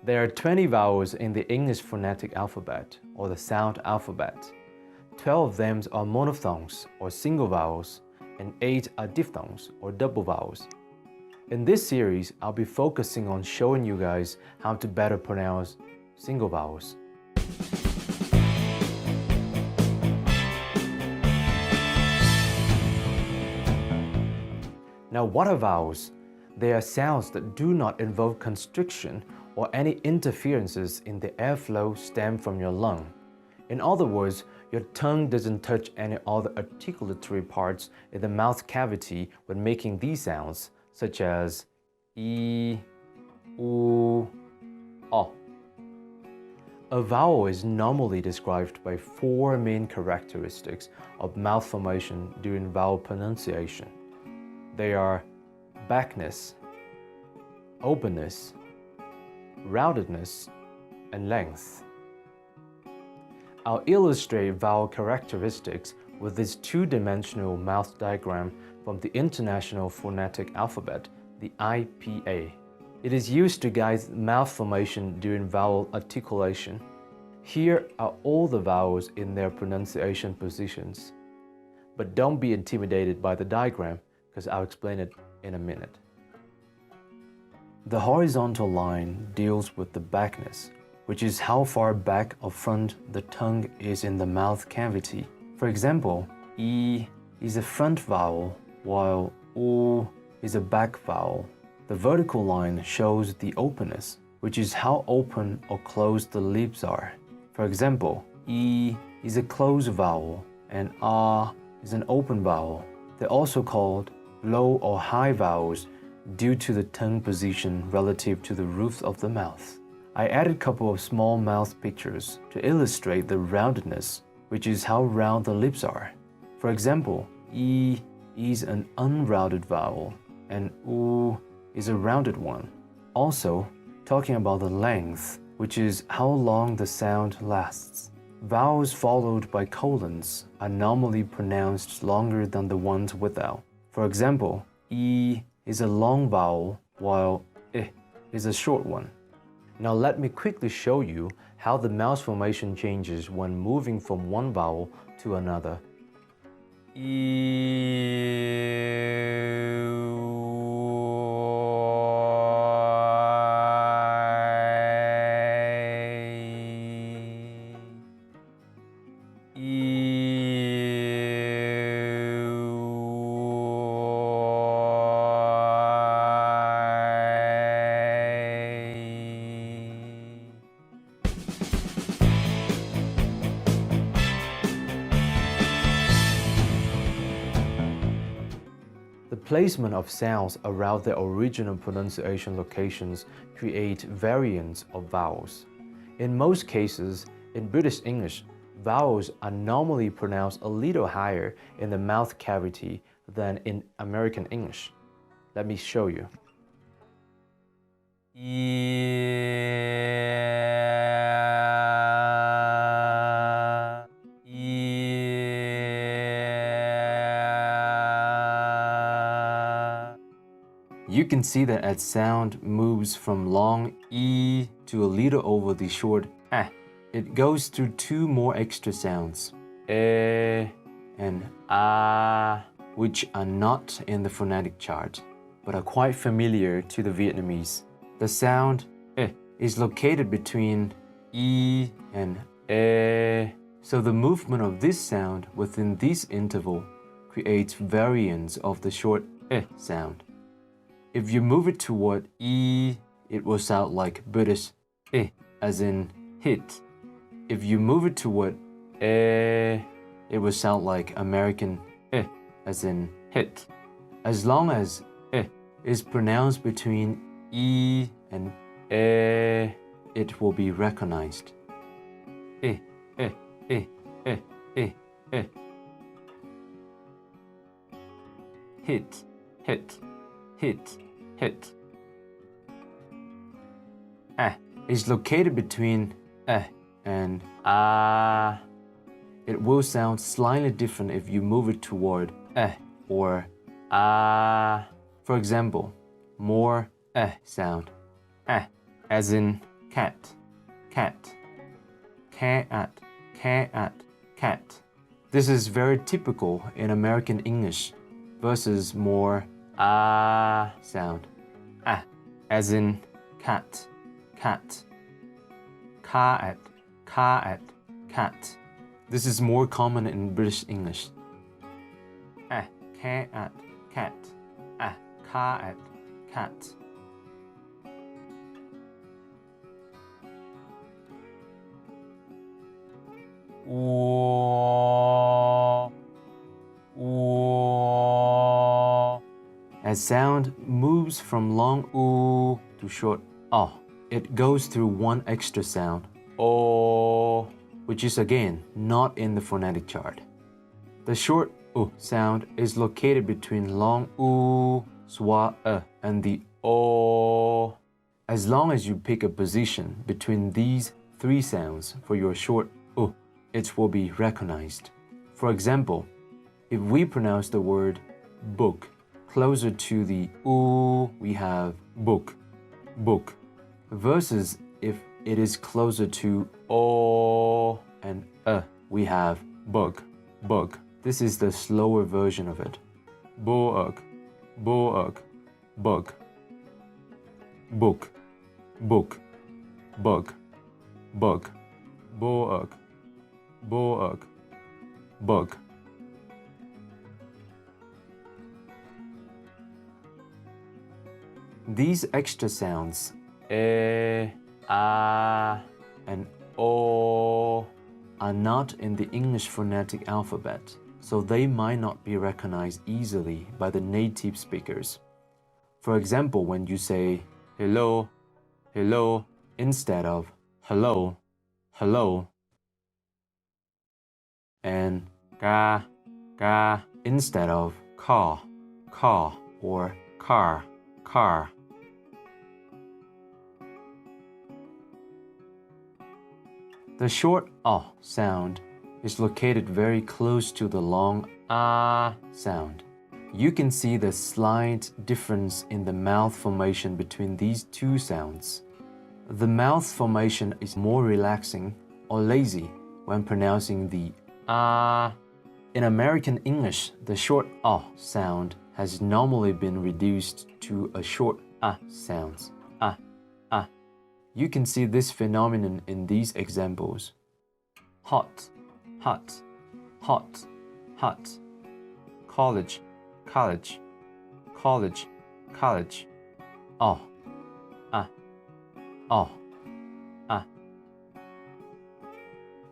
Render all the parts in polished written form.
There are 20 vowels in the English phonetic alphabet, or the sound alphabet. 12 of them are monophthongs, or single vowels, and 8 are diphthongs, or double vowels. In this series, I'll be focusing on showing you guys how to better pronounce single vowels. Now, what are vowels? They are sounds that do not involve constriction or any interferences in the airflow stem from your lung. In other words, your tongue doesn't touch any other articulatory parts in the mouth cavity when making these sounds, such as e, u, o. A vowel is normally described by 4 main characteristics of mouth formation during vowel pronunciation. They are backness, openness, roundedness, and length. I'll illustrate vowel characteristics with this two-dimensional mouth diagram from the International Phonetic Alphabet, the IPA. It is used to guide mouth formation during vowel articulation. Here are all the vowels in their pronunciation positions. But don't be intimidated by the diagram, because I'll explain it in a minute. The horizontal line deals with the backness, which is how far back or front the tongue is in the mouth cavity. For example, E is a front vowel, while U is a back vowel. The vertical line shows the openness, which is how open or closed the lips are. For example, E is a closed vowel, and A is an open vowel. They're also called low or high vowels due to the tongue position relative to the roof of the mouth. I added a couple of small mouth pictures to illustrate the roundedness, which is how round the lips are. For example, E is an unrounded vowel, and U is a rounded one. Also, talking about the length, which is how long the sound lasts. Vowels followed by colons are normally pronounced longer than the ones without. For example, E is a long vowel, while I is a short one. Now let me quickly show you how the mouth formation changes when moving from one vowel to another. The placement of sounds around their original pronunciation locations create variants of vowels. In most cases, in British English, vowels are normally pronounced a little higher in the mouth cavity than in American English. Let me show you. You can see that as sound moves from long E to a little over the short A, it goes through 2 more extra sounds, E and A, which are not in the phonetic chart, but are quite familiar to the Vietnamese. The sound E is located between E and E, so the movement of this sound within this interval creates variants of the short E sound. If you move it toward E, it will sound like British I, as in hit. If you move it toward E, it will sound like American I, as in hit. As long as I is pronounced between E and E, it will be recognized. I, I, I, I, I, I. Hit, hit. Hit, hit. A is located between A and A. It will sound slightly different if you move it toward A or A. For example, more A sound. A, as in cat, cat. Cat, cat, cat. This is very typical in American English versus more sound. As in cat, cat. Cat, cat, cat. This is more common in British English. Cat, cat. Cat, cat. As sound moves from long oo to short ah, it goes through one extra sound, o, which is again not in the phonetic chart. The short u sound is located between long oo, swa and the o. As long as you pick a position between these three sounds for your short u, it will be recognized. For example, if we pronounce the word book closer to the oo, we have book, book, versus if it is closer to o and we have bug, bug. This is the slower version of it. Book, book, bug, book, book, bug, bug, book, book, bug. These extra sounds, and o, are not in the English phonetic alphabet, so they might not be recognized easily by the native speakers. For example, when you say hello, hello, instead of hello, hello, and ga, ga, instead of car, car, or car, car. The short sound is located very close to the long sound. You can see the slight difference in the mouth formation between these two sounds. The mouth formation is more relaxing or lazy when pronouncing the In American English, the short sound has normally been reduced to a short sounds. You can see this phenomenon in these examples. Hot, hot, hot, hot. College, college, college, college. Oh, oh,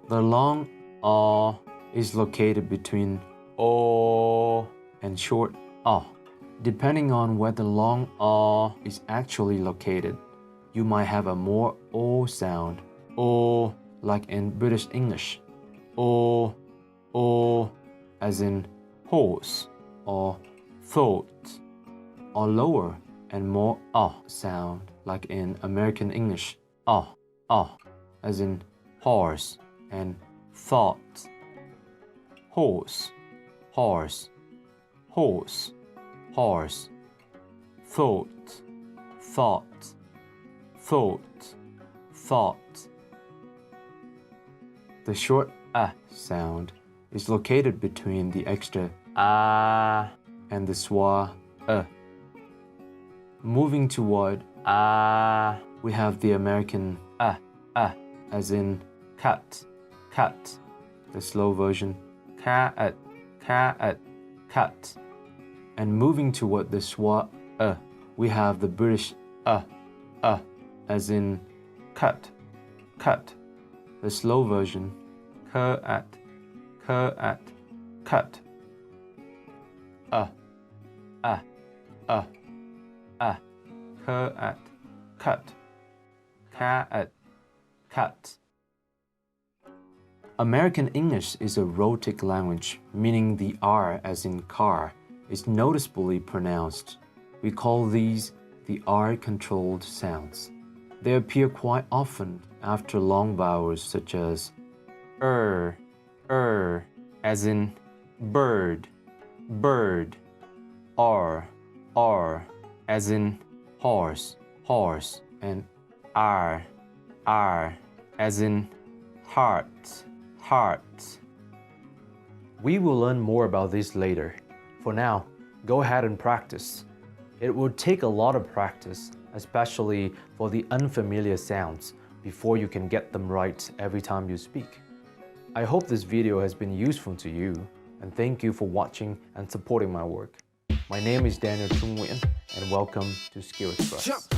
The long is located between o and short Depending on where the long is actually located, you might have a more o sound, o like in British English, o, as in horse or thought, or lower and more sound like in American English, as in horse and thought, horse, horse, horse, horse, thought, thought, thought, thought. The short sound is located between the extra and the schwa Moving toward we have the American as in cut, cut. The slow version, cat, cat, cut. And moving toward the schwa we have the British as in cut, cut. The slow version, cut, cut, cut. Cut, cut, cat, cut. American English is a rhotic language, meaning the R as in car is noticeably pronounced. We call these the R-controlled sounds. They appear quite often after long vowels such as as in bird, bird, R, as in horse, horse, and R, R, as in heart, heart. We will learn more about this later. For now, go ahead and practice. It will take a lot of practice, especially for the unfamiliar sounds, before you can get them right every time you speak. I hope this video has been useful to you, and thank you for watching and supporting my work. My name is Daniel Trung Nguyen, and welcome to Skill Express.